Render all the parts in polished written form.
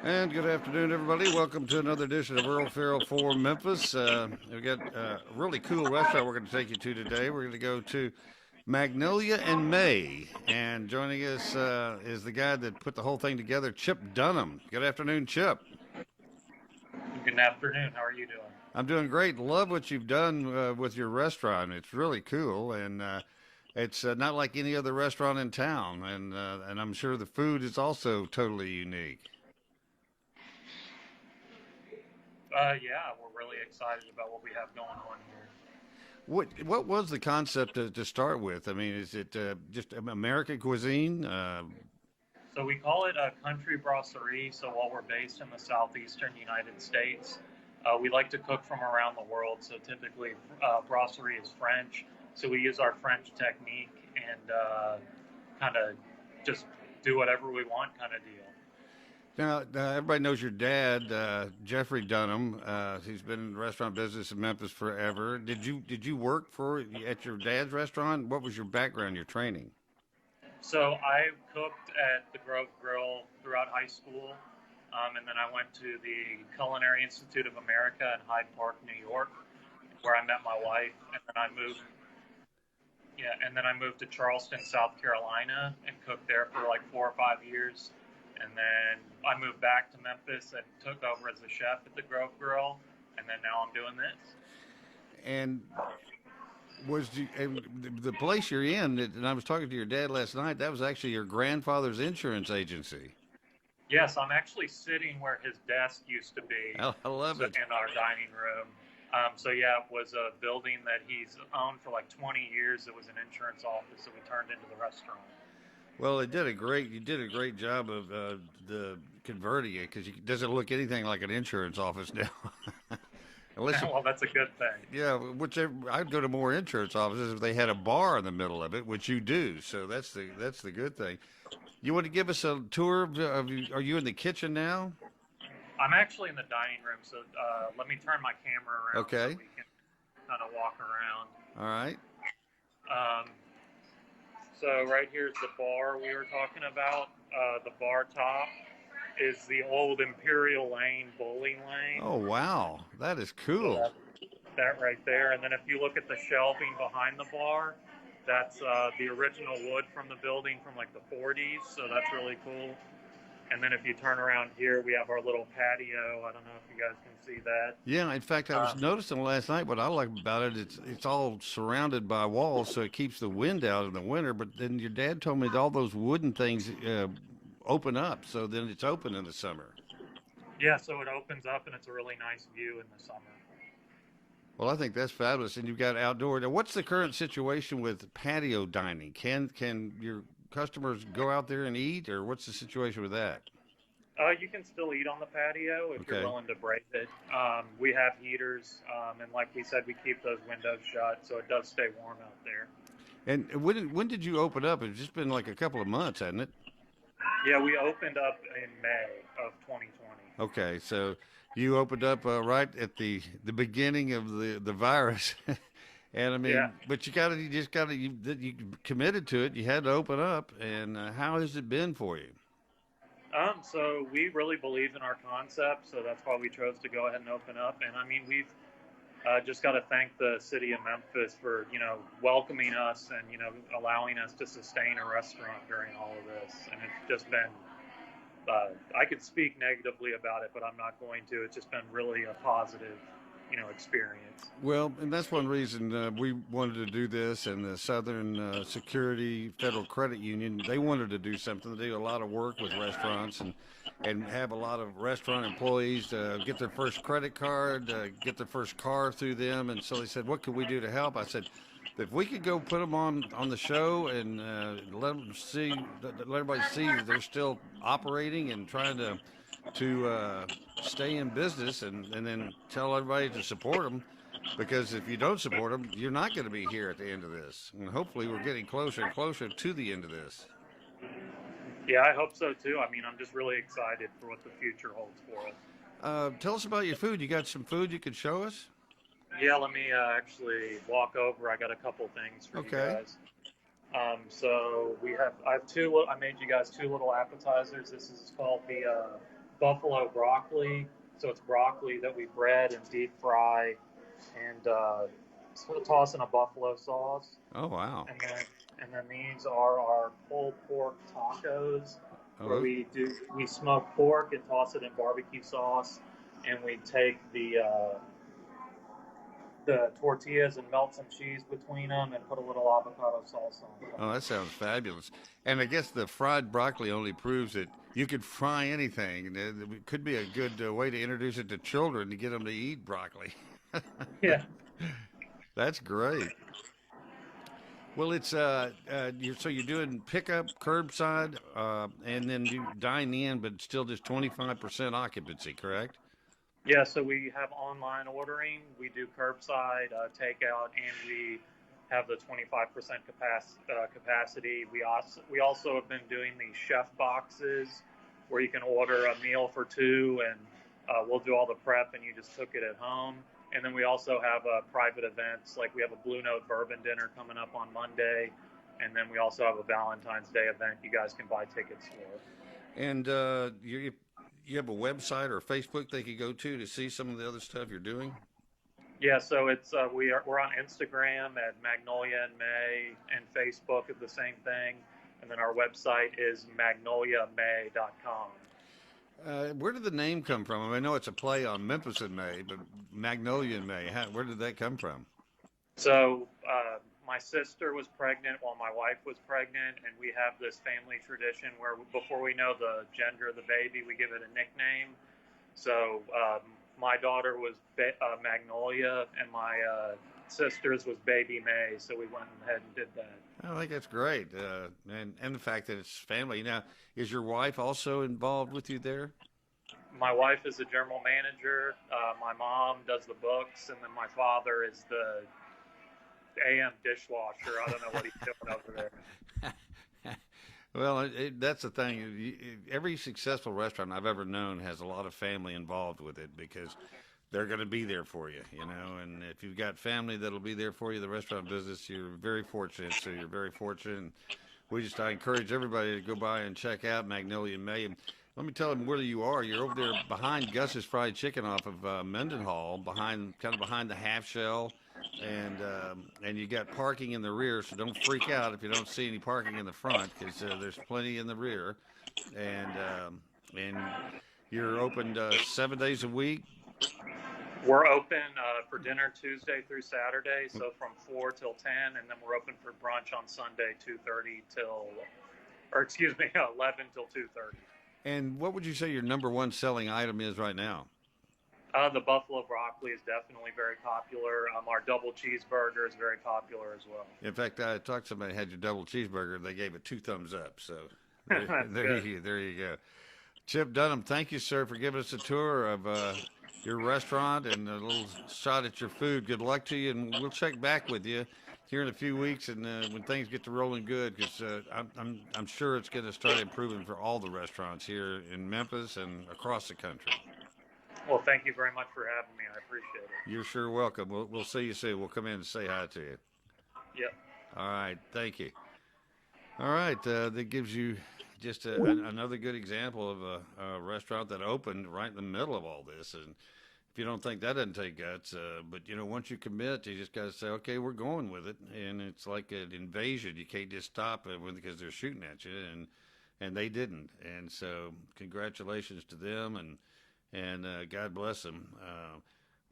And good afternoon, everybody. Welcome to another edition of Earle Farrell for Memphis. We've got a really cool restaurant we're going to take you to today. We're going to go to Magnolia and May. And joining us is the guy that put the whole thing together, Chip Dunham. Good afternoon, Chip. Good afternoon. How are you doing? I'm doing great. Love what you've done with your restaurant. It's really cool. And it's not like any other restaurant in town. And I'm sure the food is also totally unique. Yeah, we're really excited about what we have going on here. What was the concept to start with? I mean, is it just American cuisine? So we call it a country brasserie. So while we're based in the southeastern United States, we like to cook from around the world. So typically, brasserie is French. So we use our French technique and kind of just do whatever we want, kind of deal. Now, everybody knows your dad, Jeffrey Dunham. He's been in the restaurant business in Memphis forever. Did you work for at your dad's restaurant? What was your background, your training? So I cooked at the Grove Grill throughout high school, and then I went to the Culinary Institute of America in Hyde Park, New York, where I met my wife, and then I moved. Yeah, and then I moved to Charleston, South Carolina, and cooked there for like 4 or 5 years, and then I moved back to Memphis and took over as a chef at the Grove Grill, and then now I'm doing this. And and the place you're in? And I was talking to your dad last night. That was actually your grandfather's insurance agency. Yes, I'm actually sitting where his desk used to be, I love so it. in our dining room. So yeah, it was a building that he's owned for like 20 years. It was an insurance office that we turned into the restaurant. Well, you did a great job of the converting it because it doesn't look anything like an insurance office now. Unless, Well, that's a good thing. yeah, whichever I'd go to more insurance offices if they had a bar in the middle of it, which you do. So that's the good thing. You want to give us a tour are you in the kitchen now? I'm actually in the dining room, so let me turn my camera around so Okay. we can kind of walk around. All right. Um, so right here's the bar we were talking about. The bar top is the old Imperial Lane bowling lane. Oh wow, that is So cool. that right there. And then if you look at the shelving behind the bar, that's the original wood from the building from like the 40s. So that's really cool. And then if you turn around here, we have our little patio. I don't know if you guys can see that. Yeah, in fact, I was Um, noticing last night. What I like about it, it's all surrounded by walls, so it keeps the wind out in the winter. But then your dad told me that all those wooden things open up, so then it's open in the summer. yeah, so it opens up and it's a really nice view in the summer. Well, I think that's fabulous, and you've got outdoor. Now, what's the current situation with patio dining? Can your customers go out there and eat, or what's the situation with that? You can still eat on the patio if you're Okay. willing to brave it. We have heaters, and like we said, we keep those windows shut so it does stay warm out there. And when did you open up? It's just been like a couple of months, hasn't it? Yeah, we opened up in May of 2020. Okay, so you opened up right at the beginning of the virus, and I Yeah. mean, but you just gotta you committed to it. You had to open up, and how has it been for you? So we really believe in our concept, so that's why we chose to go ahead and open up. And I mean, we've just got to thank the city of Memphis for welcoming us and allowing us to sustain a restaurant during all of this. And it's just been I could speak negatively about it, but I'm not going to. It's just been really a positive experience. Well, and that's one reason we wanted to do this, and the Southern Security Federal Credit Union, they wanted to do something. They do a lot of work with restaurants and have a lot of restaurant employees get their first credit card, get their first car through them. And so they said, what can we do to help? I said, if we could go put them on the show and let them see, let everybody see that they're still operating and trying to stay in business, and then tell everybody to support them, because if you don't support them, you're not going to be here at the end of this. And hopefully, we're getting closer and closer to the end of this. Yeah, I hope so too. I mean, I'm just really excited for what the future holds for us. Tell us about your food. You got some food you could show us? Yeah, let me actually walk over. I got a couple things for you Okay. guys. So I have two. I made you guys two little appetizers. This is called the buffalo broccoli. So it's broccoli that we bread and deep fry and toss in a buffalo sauce. Oh, wow. And then these are our pulled pork tacos, where Oh, we smoke pork and toss it in barbecue sauce, and we take the tortillas and melt some cheese between them and put a little avocado sauce on top. oh, that sounds fabulous. And I guess the fried broccoli only proves that you could fry anything. And it could be a good way to introduce it to children to get them to eat broccoli. Yeah. That's great. Well, it's so you're doing pickup, curbside, and then you dine in, but still just 25% occupancy, correct? Yeah, so we have online ordering, we do curbside takeout, and we have the 25% capacity. We also have been doing these chef boxes where you can order a meal for two, and we'll do all the prep, and you just cook it at home. And then we also have private events, like we have a Blue Note bourbon dinner coming up on Monday, and then we also have a Valentine's Day event you guys can buy tickets for. And you have a website or Facebook they could go to see some of the other stuff you're doing? Yeah, so it's we're on Instagram at Magnolia and May, and Facebook is the same thing, and then our website is magnoliamay.com. Where did the name come from? I, mean, I know it's a play on Memphis in May, but Magnolia in May. Where did that come from? So my sister was pregnant while my wife was pregnant, and we have this family tradition where before we know the gender of the baby, we give it a nickname. So my daughter was Magnolia, and my sister's was Baby May. So we went ahead and did that. I think that's great, and the fact that it's family. Now, is your wife also involved with you there? My wife is the general manager. My mom does the books, and then my father is the AM dishwasher. I don't know what he's doing over there. Well, that's the thing. Every successful restaurant I've ever known has a lot of family involved with it because they're going to be there for you, you know. And if you've got family that'll be there for you, the restaurant business, you're very fortunate. So you're very fortunate. And I encourage everybody to go by and check out Magnolia and May. And let me tell them where you are. You're over there behind Gus's Fried Chicken off of Mendenhall, kind of behind the half shell. And you got parking in the rear, so don't freak out if you don't see any parking in the front, because there's plenty in the rear. And you're open 7 days a week. We're open for dinner Tuesday through Saturday, so from 4 till 10, and then we're open for brunch on Sunday 11 till 2:30. And what would you say your number one selling item is right now? The buffalo broccoli is definitely very popular. Our double cheeseburger is very popular as well. In fact, I talked to somebody who had your double cheeseburger, and they gave it 2 thumbs up. So there you go. Chip Dunham, thank you, sir, for giving us a tour of your restaurant and a little shot at your food. Good luck to you, and we'll check back with you here in a few weeks, and when things get to rolling good, because I'm sure it's going to start improving for all the restaurants here in Memphis and across the country. Well, thank you very much for having me. I appreciate it. You're sure welcome. We'll see you soon. We'll come in and say hi to you. Yep. All right. Thank you. All right. That gives you just another good example of a restaurant that opened right in the middle of all this. And if you don't think that doesn't take guts, but once you commit, you just got to say, okay, we're going with it. And it's like an invasion. You can't just stop it because they're shooting at you, and they didn't. And so congratulations to them, and God bless them.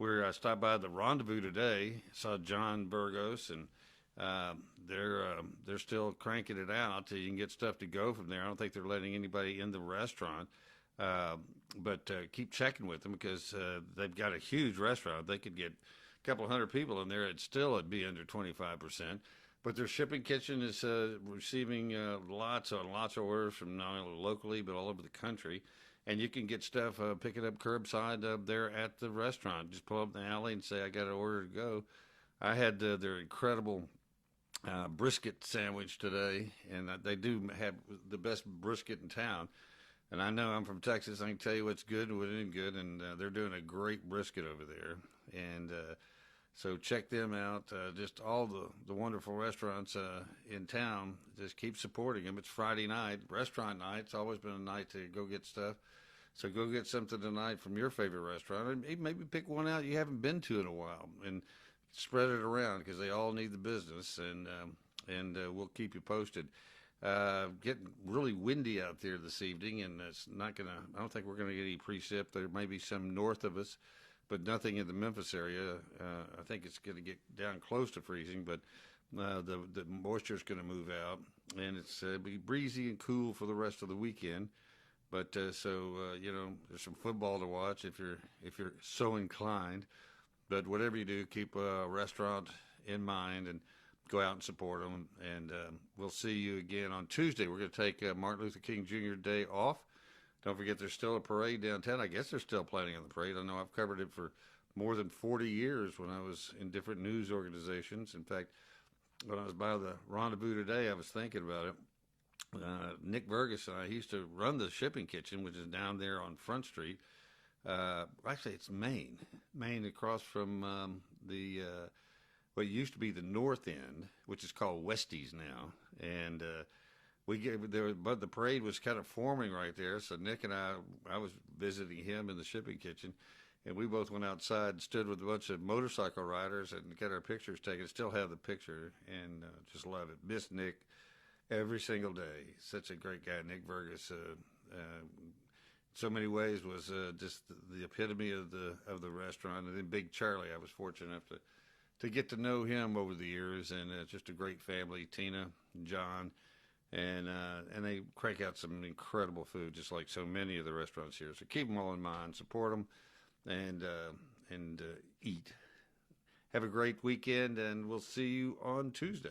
I stopped by the Rendezvous today, saw John Burgos, and they're still cranking it out. You can get stuff to go from there. I don't think they're letting anybody in the restaurant, but keep checking with them because they've got a huge restaurant. They could get a couple hundred people in there. It'd be under 25%. But their shipping kitchen is receiving lots of orders from not only locally but all over the country. And you can get stuff, pick it up curbside there at the restaurant. Just pull up in the alley and say, I got an order to go. I had their incredible brisket sandwich today, and they do have the best brisket in town. And I know I'm from Texas. I can tell you what's good and what isn't good, and they're doing a great brisket over there. And so check them out. Just all the wonderful restaurants in town. Just keep supporting them. It's Friday night, restaurant night. It's always been a night to go get stuff. So go get something tonight from your favorite restaurant, and maybe pick one out you haven't been to in a while, and spread it around because they all need the business, and we'll keep you posted. Getting really windy out there this evening, and it's not gonna. I don't think we're gonna get any precip. There may be some north of us, but nothing in the Memphis area. I think it's gonna get down close to freezing, but the moisture is gonna move out, and it's be breezy and cool for the rest of the weekend. But there's some football to watch if you're so inclined. But whatever you do, keep a restaurant in mind and go out and support them. And we'll see you again on Tuesday. We're going to take Martin Luther King Jr. Day off. Don't forget, there's still a parade downtown. I guess they're still planning on the parade. I know I've covered it for more than 40 years when I was in different news organizations. In fact, when I was by the rendezvous today, I was thinking about it. Nick Burgess and I used to run the shipping kitchen, which is down there on Front Street. Actually, it's Maine across from what used to be the North End, which is called Westies now. And but the parade was kind of forming right there. So Nick and I was visiting him in the shipping kitchen, and we both went outside and stood with a bunch of motorcycle riders and got our pictures taken. Still have the picture, and just love it. Miss Nick every single day. Such a great guy, Nick Burgess. So many ways was just the epitome of the restaurant. And then Big Charlie, I was fortunate enough to get to know him over the years, and just a great family, Tina and John, and they crank out some incredible food, just like so many of the restaurants here. So keep them all in mind, support them, and eat. Have a great weekend, and we'll see you on Tuesday.